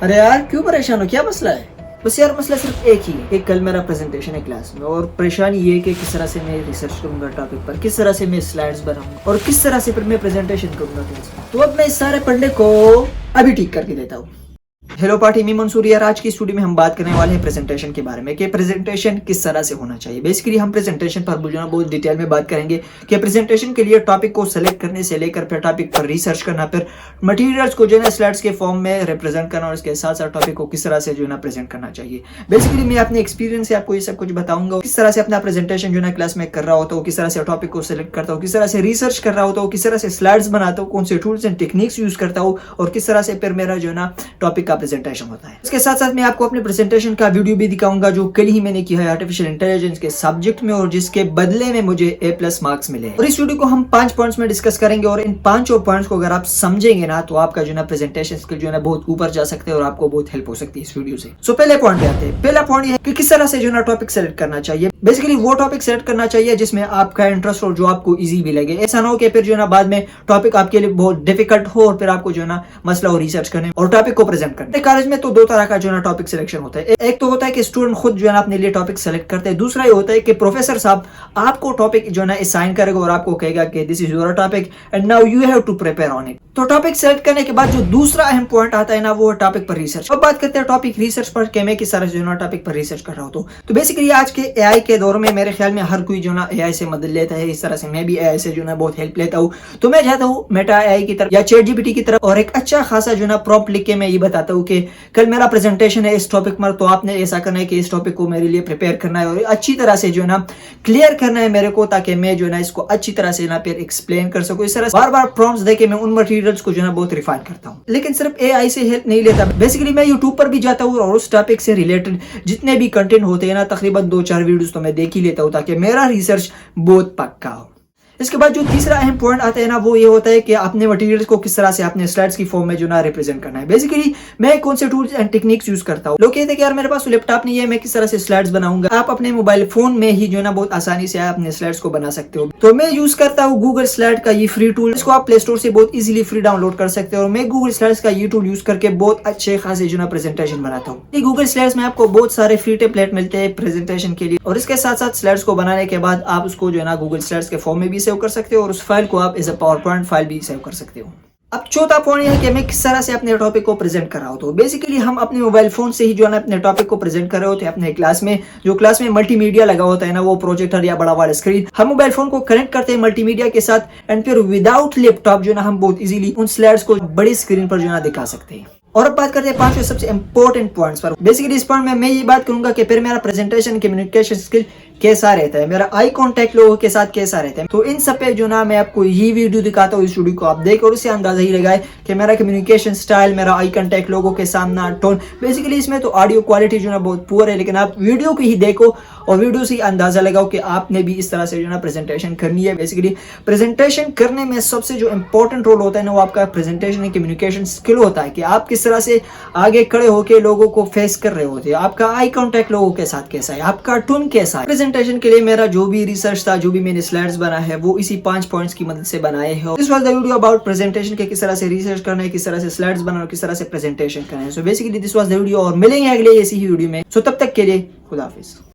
अरे यार क्यों परेशान हो, क्या मसला है? बस यार मसला सिर्फ एक ही है कि कल मेरा प्रेजेंटेशन है क्लास में, और परेशानी ये है कि किस तरह से मैं रिसर्च करूंगा टॉपिक पर, किस तरह से मैं स्लाइड्स बनाऊंगा और किस तरह से फिर मैं प्रेजेंटेशन करूंगा क्लास में। तो अब मैं इस सारे पंडे को अभी ठीक करके देता हूँ। हेलो पार्टी, मैं मंसूर यार। आज की स्टूडियो में हम बात करने वाले हैं प्रेजेंटेशन के बारे में कि प्रेजेंटेशन किस तरह से होना चाहिए। बेसिकली हम प्रेजेंटेशन पर बहुत डिटेल में बात करेंगे कि प्रेजेंटेशन के लिए टॉपिक को सेलेक्ट करने से लेकर फिर टॉपिक पर रिसर्च करना, फिर मटेरियल्स को जो है स्लाइड्स के फॉर्म में रिप्रेजेंट करना और इसके साथ साथ टॉपिक को किस तरह से जो है प्रेजेंट करना चाहिए। बेसिकली मैं अपने एक्सपीरियंस से आपको ये सब कुछ बताऊंगा, किस तरह से अपना प्रेजेंटेशन जो है क्लास में कर रहा होता हूँ, किस तरह से टॉपिक को सिलेक्ट करता हूँ, किस तरह से रिसर्च कर रहा होता हूँ, किस तरह से स्लाइड्स बनाता हूँ, कौन से टूल्स एंड टेक्निक्स यूज करता हूँ और किस तरह से फिर मेरा जो है ना टॉपिक का प्रेजेंटेशन होता है। इसके साथ साथ मैं आपको अपने प्रेजेंटेशन का वीडियो भी दिखाऊंगा जो कल ही मैंने किया है आर्टिफिशियल इंटेलिजेंस के सब्जेक्ट में और जिसके बदले में मुझे A+ मार्क्स मिले। और इस वीडियो को हम 5 पॉइंट्स में डिस्कस करेंगे और इन 5 पॉइंट्स को अगर आप समझेंगे ना तो आपका जो है प्रेजेंटेशन स्किल जो है बहुत ऊपर जा सकते हैं और आपको बहुत हेल्प हो सकती है इस वीडियो से। सो पहले पॉइंट पे आते हैं। पहला पॉइंट है कि किस तरह से जो है टॉपिक सेलेक्ट करना चाहिए। बेसिकली वो टॉपिक सेलेक्ट करना चाहिए जिसमें आपका इंटरेस्ट हो, जो आपको इजी भी लगे। ऐसा ना हो कि फिर जो है बाद में टॉपिक आपके लिए बहुत डिफिकल्ट हो और फिर आपको जो है मसला हो रिसर्च करने और टॉपिक को प्रेजेंट करने। कॉलेज में तो 2 तरह का जो है टॉपिक सिलेक्शन होता है। एक तो होता है कि स्टूडेंट खुद जो है अपने लिए टॉपिक सेलेक्ट करते हैं। दूसरा ये होता है कि प्रोफेसर साहब आपको टॉपिक जो है असाइन करेगा और आपको कहेगा कि this is your topic and now you have to prepare on it. तो टॉपिक सेलेक्ट करने के बाद जो दूसरा अहम पॉइंट आता है ना वो टॉपिक पर रिसर्च। अब बात करते हैं टॉपिक रिसर्च पर कि मैं किस तरह से जो है टॉपिक पर रिसर्च कर रहा हूं। तो बेसिकली आज के एआई के दौर में मेरे ख्याल में हर कोई जो है एआई से मदद लेता है। इस तरह से मैं भी एआई से जो है बहुत हेल्प लेता हूं। तो मैं चाहता हूं मेटा एआई की तरफ या ChatGPT की तरफ और एक अच्छा खासा जो है प्रॉम्प्ट लिख के मैं ये बताता हूं कि कल मेरा प्रेजेंटेशन है इस टॉपिक पर, तो आपने ऐसा करना है कि इस टॉपिक को मेरे लिए प्रिपेयर करना है और अच्छी तरह से जो है क्लियर करना है मेरे को, ताकि मैं जो है इसको अच्छी तरह से ना फिर एक्सप्लेन कर सकूं। इस तरह बार बार प्रॉम्प्ट्स देके मैं उन मटेरियल्स को जो है बहुत रिफाइन करता हूं। लेकिन सिर्फ एआई से हेल्प नहीं लेता। बेसिकली मैं यूट्यूब पर भी जाता हूं और उस टॉपिक से रिलेटेड जितने भी कंटेंट होते हैं ना तकरीबन 2-4 वीडियोस तो मैं देख ही लेता हूं ताकि मेरा रिसर्च बहुत पक्का हो। इसके बाद जो तीसरा अहम पॉइंट आता है ना वो ये होता है कि अपने मटेरियल्स को किस तरह से अपने स्लाइड्स की फॉर्म में जो ना रिप्रेजेंट करना है। बेसिकली मैं कौन से टूल्स एंड टेक्निक्स यूज करता हूँ। लोग कहते हैं कि यार मेरे पास लैपटॉप नहीं है, मैं किस तरह से स्लाइड्स बनाऊंगा। आप अपने मोबाइल फोन में ही जो ना बहुत आसानी से अपने स्लाइड्स को बना सकते हो। तो मैं यूज करता हूँ गूगल स्लाइड का ये फ्री टूल। इसको आप प्ले स्टोर से बहुत इजीली फ्री डाउनलोड कर सकते हो और मैं गूगल स्लाइड्स का ये टूल यूज करके बहुत अच्छे खासे जो ना प्रेजेंटेशन बनाता हूँ। गूगल स्लाइड्स में आपको बहुत सारे फ्री टेम्पलेट मिलते हैं प्रेजेंटेशन के लिए और इसके साथ साथ स्लाइड्स को बनाने के बाद आप उसको जो है ना गूगल स्लाइड्स के फॉर्म में भी सेव कर सकते हो और फाइल को आप as a PowerPoint file भी सेव कर सकते हो। अब चौथा पॉइंट है कि मैं किस तरह से अपने टॉपिक को प्रेजेंट कर रहा हूं। तो बेसिकली हम अपने मोबाइल फोन से ही जो है अपने टॉपिक को प्रेजेंट कर रहे होते हैं अपने क्लास में। जो क्लास में मल्टीमीडिया लगा होता है ना वो प्रोजेक्टर या बड़ा वाला स्क्रीन, हम मोबाइल फोन को कनेक्ट करते हैं मल्टीमीडिया के साथ एंड फिर विदाउट लैपटॉप जो है हम बहुत इजीली उन स्लाइड्स को बड़ी स्क्रीन पर जो है दिखा सकते हैं। और अब बात करते हैं 5वें सबसे इंपॉर्टेंट पॉइंट्स पर। बेसिकली इस पॉइंट में मैं ये बात करूंगा कि फिर मेरा प्रेजेंटेशन कम्युनिकेशन स्किल कैसा रहता है, मेरा आई कांटेक्ट लोगों के साथ कैसा रहता है। तो इन सब पे जो ना मैं आपको ये वीडियो दिखाता हूँ। इस वीडियो को आप देखो और उससे अंदाजा ही लगाए कि मेरा कम्युनिकेशन स्टाइल, मेरा आई कांटेक्ट लोगों के सामना टोन। बेसिकली इसमें तो ऑडियो क्वालिटी जो ना बहुत पुअर है, लेकिन आप वीडियो को ही देखो और वीडियो से अंदाजा लगाओ कि आपने भी इस तरह से जो ना प्रेजेंटेशन करनी है। बेसिकली प्रेजेंटेशन करने में सबसे जो इंपॉर्टेंट रोल होता है ना वो आपका प्रेजेंटेशन कम्युनिकेशन स्किल होता है कि आप किस तरह से आगे खड़े होकर लोगों को फेस कर रहे होते हैं, आपका आई कांटेक्ट लोगों के साथ कैसा है, आपका टोन कैसा है। प्रेजेंटेशन के लिए मेरा जो भी रिसर्च था, जो भी मैंने स्लाइड्स बना है वो इसी 5 पॉइंट्स की मदद से बनाए हैं। This was the video about presentation के किस तरह से रिसर्च करना है, किस तरह से स्लाइड्स बनाना और किस तरह से प्रेजेंटेशन करना है। So basically this was the video और मिलेंगे अगले ऐसी ही वीडियो में। सो तब तक के लिए खुदा हाफिज।